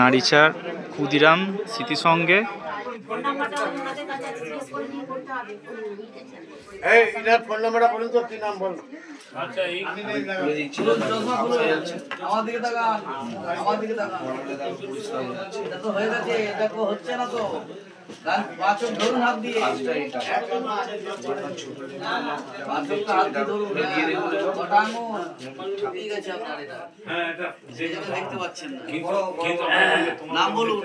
নারীচার ক্ষুদিরাম স্মৃতিসঙ্গে ধরুন হাত দিয়ে দেখতে পাচ্ছেন নাম বলুন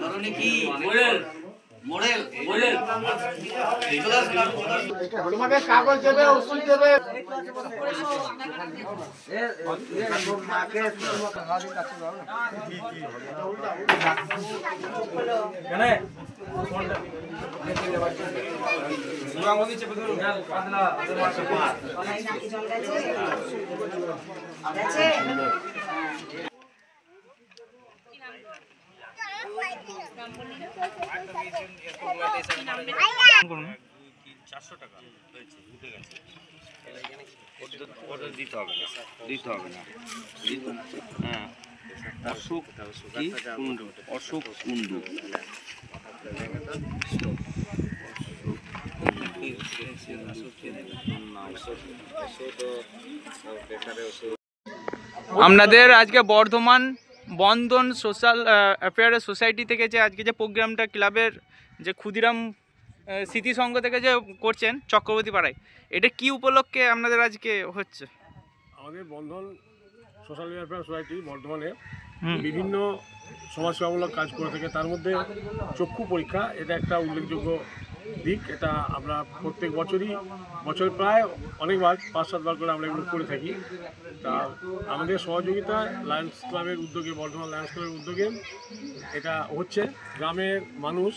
তরুণী কি মডেল তোমাদের কাগজ দেবে ওষুধ দেবে অশোক অশোক কুন্ডু আপনাদের আজকে বর্ধমান বন্ধন সোশ্যাল অ্যাফেয়ার্স সোসাইটি থেকে যে আজকে যে প্রোগ্রামটা ক্লাবের যে ক্ষুদিরাম স্মৃতিসংঘ থেকে যে করছেন চক্রবর্তী পাড়ায়, এটা কি উপলক্ষে আপনাদের আজকে হচ্ছে? আমাদের বন্ধন সোশ্যাল ওয়েলফেয়ার সোসাইটি বর্ধমানে বিভিন্ন সমাজসেবামূলক কাজ করে থাকে, তার মধ্যে চক্ষু পরীক্ষা এটা একটা উল্লেখযোগ্য দিক। এটা আমরা প্রত্যেক বছরে প্রায় অনেকবার 5-7 বার করে আমরা এগুলো করে থাকি। তা আমাদের সহযোগিতায় লায়ন্স ক্লাবের উদ্যোগে, বর্ধমান লায়ন্স ক্লাবের উদ্যোগে এটা হচ্ছে। গ্রামের মানুষ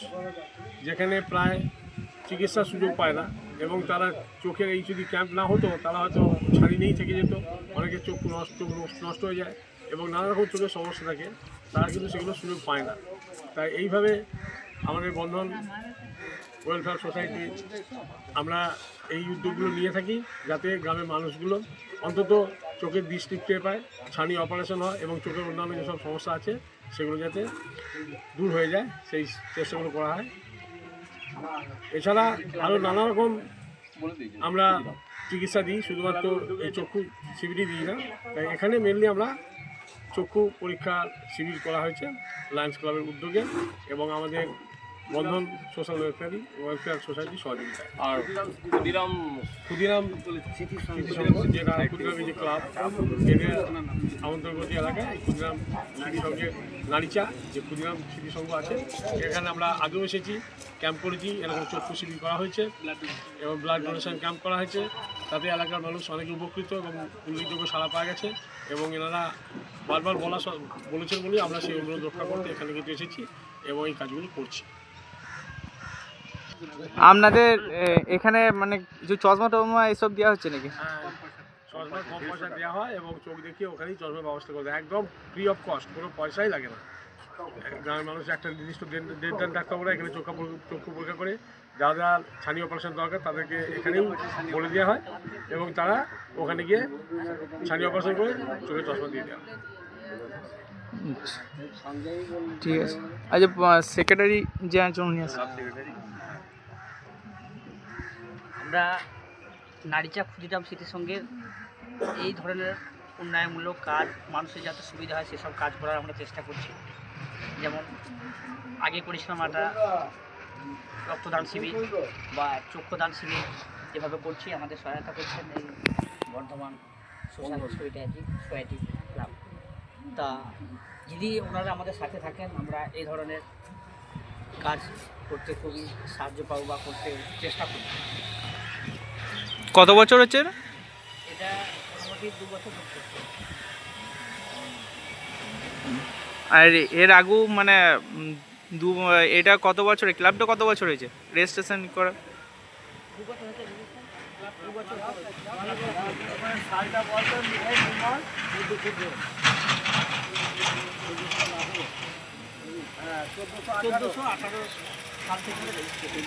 যেখানে প্রায় চিকিৎসার সুযোগ পায় না এবং তারা চোখের এই যদি ক্যাম্প না হতো তারা হয়তো ছাড়ি নিয়েই থেকে যেত, অনেকের চোখ নষ্ট হয়ে যায় এবং নানা রকম চোখের সমস্যা থাকে, তারা কিন্তু সেগুলো সুযোগ পায় না। তাই এইভাবে আমাদের বন্ধন ওয়েলফেয়ার সোসাইটি আমরা এই উদ্যোগগুলো নিয়ে থাকি যাতে গ্রামের মানুষগুলো অন্তত চোখের দৃষ্টি ফিরে পায়, ছানি অপারেশন হয় এবং চোখের অন্যান্য যেসব সমস্যা আছে সেগুলো যাতে দূর হয়ে যায় সেই চেষ্টাগুলো করা হয়। এছাড়া আরও নানা রকম আমরা চিকিৎসা দিই, শুধুমাত্র এই চক্ষু শিবিরই দিই না। তাই এখানে মেনলি আমরা চক্ষু পরীক্ষা শিবির করা হয়েছে লায়ন্স ক্লাবের উদ্যোগে এবং আমাদের বন্ধন সোশ্যাল ওয়েলফেয়ার সোসাইটি সহযোগিতায়। আর ক্ষুদিরাম স্মৃতিসংঘ যেটা ক্ষুদিরাম যে ক্লাব, এদের আমন্ত্রণবর্তী এলাকায় ক্ষুদিরাম স্মৃতিসংঘের নারীচা যে ক্ষুদিরাম স্মৃতিসংঘ আছে, এখানে আমরা আগেও এসেছি, ক্যাম্প করেছি, এরকম চক্ষু শিবির করা হয়েছে এবং ব্লাড ডোনেশন ক্যাম্প করা হয়েছে। তাতে এলাকার মানুষ অনেকে উপকৃত এবং উল্লেখযোগ্য সাড়া পাওয়া গেছে এবং এনারা বারবার বলেছেন বলেই আমরা সেই অনুরোধ রক্ষা করতে এখানে কিন্তু এসেছি এবং এই কাজগুলো করছি। আপনাদের এখানে মানে কিছু চশমা টশমা এসব দেওয়া হচ্ছে নাকি? হ্যাঁ, চশমা কম পয়সা দেওয়া হয় এবং চোখ দেখিয়ে ওখানেই চশমার ব্যবস্থা করে দেয়, একদম ফ্রি অফ কস্ট, কোনো পয়সাই লাগে না। গ্রামের মানুষ একটা নির্দিষ্ট দেড় ডাক্তাররা এখানে চক্ষু পরীক্ষা করে যারা যারা ছানি অপারেশন দরকার তাদেরকে এখানেই বলে দেওয়া হয় এবং তারা ওখানে গিয়ে ছানি অপারেশন করে চোখে চশমা দিয়ে দেওয়া হয়। ঠিক আছে। আচ্ছা, সেক্রেটারি যে আছেন উনি আছেন? আমরা নারীচা ক্ষুদিরাম স্মৃতিসংঘের এই ধরনের উন্নয়নমূলক কাজ মানুষের যাতে সুবিধা হয় সেসব কাজ করার আমরা চেষ্টা করছি। যেমন আগে করেছিলাম একটা রক্তদান শিবির বা চক্ষুদান শিবির, যেভাবে করছি আমাদের সহায়তা করছেন এই বর্ধমান সোশ্যাল সোসাইটি ক্লাব। তা যদি ওনারা আমাদের সাথে থাকেন আমরা এই ধরনের কাজ করতে খুবই সাহায্য পাবো বা করতে চেষ্টা করি। কত বছর হচ্ছে এটা মোটামুটি 2 বছর হচ্ছে। আর এর আগু মানে এটা কত বছর, ক্লাবটা কত বছর হয়েছে রেজিস্ট্রেশন করা? 2 বছর হচ্ছে। 2 বছর হ্যাঁ 1418 সাল থেকে রেজিস্ট্রেশন।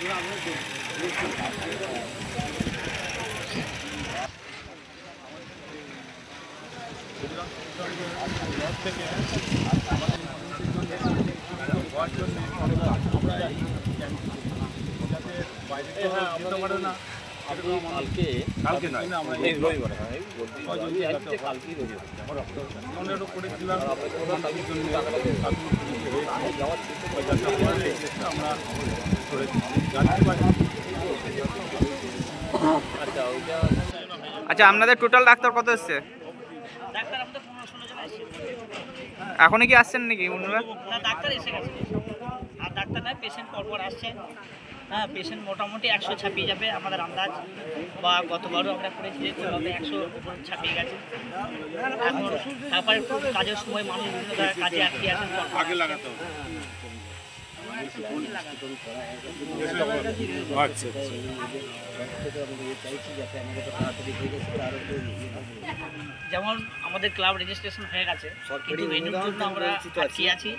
ক্ষুদিরাম স্মৃতি সংঘের তরফ থেকে আমাদের হওয়ার জন্য আমরা যাই যাতে বাইরে যেতে পারে না কালকে নয় আমরা এই রবিবার মনেরও করেছিলাম আমরা জানতে পারি। আচ্ছা, আপনাদের টোটাল ডাক্তার কত এসছে? ডাক্তার আমাদের 15-16 জন আসছে। এখনই কি আসছেন নাকি অন্যরা? না, ডাক্তার এসে গেছে। আর ডাক্তার নয়, পেশেন্ট পরপর আসছে। হ্যাঁ, পেশেন্ট মোটামুটি 100 ছাপিয়ে যাবে আমাদের আন্দাজ, বা গতবারও আমরা করেছি যে 100 ছাপিয়ে গেছে। এখন তারপরে একটু কাজের সময় মানুষ বিভিন্ন জায়গায় কাজে আটকে আসেন, আগে লাগাতে হবে। আচ্ছা যেমন আমাদের ক্লাব রেজিস্ট্রেশন হয়ে গেছে, কিন্তু ভেন্যুর জন্য আমরা আটকে আছি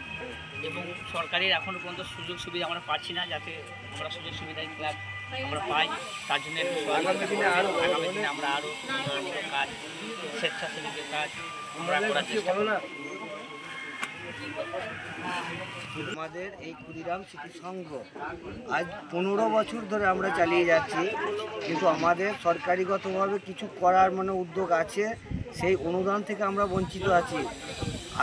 এবং সরকারের এখনও পর্যন্ত সুযোগ সুবিধা আমরা পাচ্ছি না, যাতে আমরা সুযোগ সুবিধায় ক্লাব আমরা পাই। তার জন্য একটু আগামী দিনে আমরা আরও কাজ, স্বেচ্ছাসেবকের কাজ আমরা করার চেষ্টা করব। আমাদের এই ক্ষুদিরাম স্মৃতি সংঘ আজ 15 বছর ধরে আমরা চালিয়ে যাচ্ছি, কিন্তু আমাদের সরকারিগতভাবে কিছু করার উদ্যোগ আছে, সেই অনুদান থেকে আমরা বঞ্চিত আছি।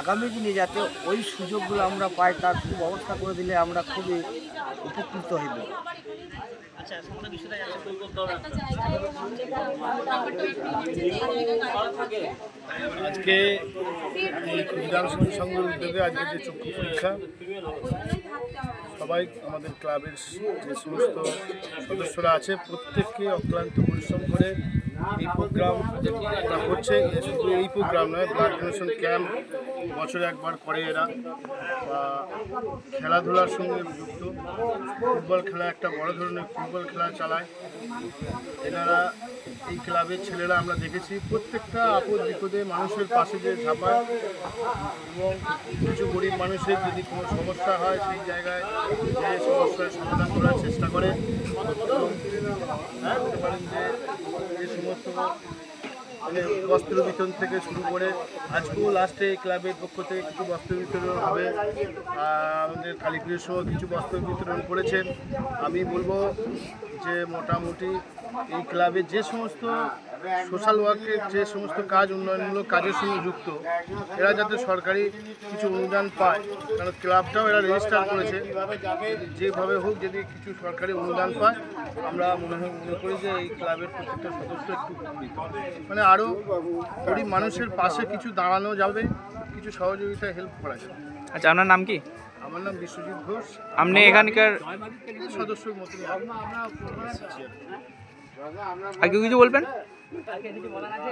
আগামী দিনে যাতে ওই সুযোগগুলো আমরা পাই তার ব্যবস্থা করে দিলে আমরা খুবই উপকৃত হইব। আচ্ছা, সামনে বিষয়টা যাচ্ছে আজকে এই ক্ষুদিরাম স্মৃতি সংঘের উদ্যোগে আজকে যে চক্ষু পরীক্ষা, সবাই আমাদের ক্লাবের যে সমস্ত সদস্যরা আছে প্রত্যেককে অক্লান্ত পরিশ্রম করে এই প্রোগ্রাম করছে। শুধু এই প্রোগ্রাম নয়, ব্লাড ডোনেশন ক্যাম্প বছরে একবার করে এরা, বা খেলাধুলার সঙ্গে যুক্ত। ফুটবল খেলা, একটা বড় ধরনের ফুটবল খেলা চালায় এনারা। এই ক্লাবের ছেলেরা আমরা দেখেছি প্রত্যেকটা আপদ বিপদে মানুষের পাশে যে ঝাঁপায়, এবং কিছু গরিব মানুষের যদি কোনো সমস্যা হয় সেই জায়গায় যে সমস্যার সমাধান করার চেষ্টা করে। এবং বলতে পারেন যে সমস্ত বস্ত্র বিতরণ থেকে শুরু করে আজকেও লাস্টে ক্লাবের পক্ষ থেকে কিছু বস্ত্র বিতরণ হবে। আমাদের কালীপুজোর সময় কিছু বস্ত্র বিতরণ করেছেন। আমি বলবো যে মোটামুটি এই ক্লাবে যে সমস্ত সোশ্যাল ওয়ার্কের যে সমস্ত কাজ, উন্নয়নমূলক কাজের সঙ্গে যুক্ত, এরা যাতে সরকারি কিছু অনুদান পায়, কারণ ক্লাবটাও এরা রেজিস্টার করেছে। যেভাবে হোক যদি কিছু সরকারি অনুদান পায়, আমরা মনে করি যে এই ক্লাবের প্রত্যেকটা সদস্য একটু উপকৃত, আরও গরিব মানুষের পাশে কিছু দাঁড়ানো যাবে, কিছু সহযোগিতায় হেল্প করা যাবে। আচ্ছা, আপনার নাম কি? আমার নাম বিশ্বজিৎ ঘোষ। আপনি এখানকার সদস্যের মতো আর কেউ কিছু বলবেন? কিছু বলার আছে?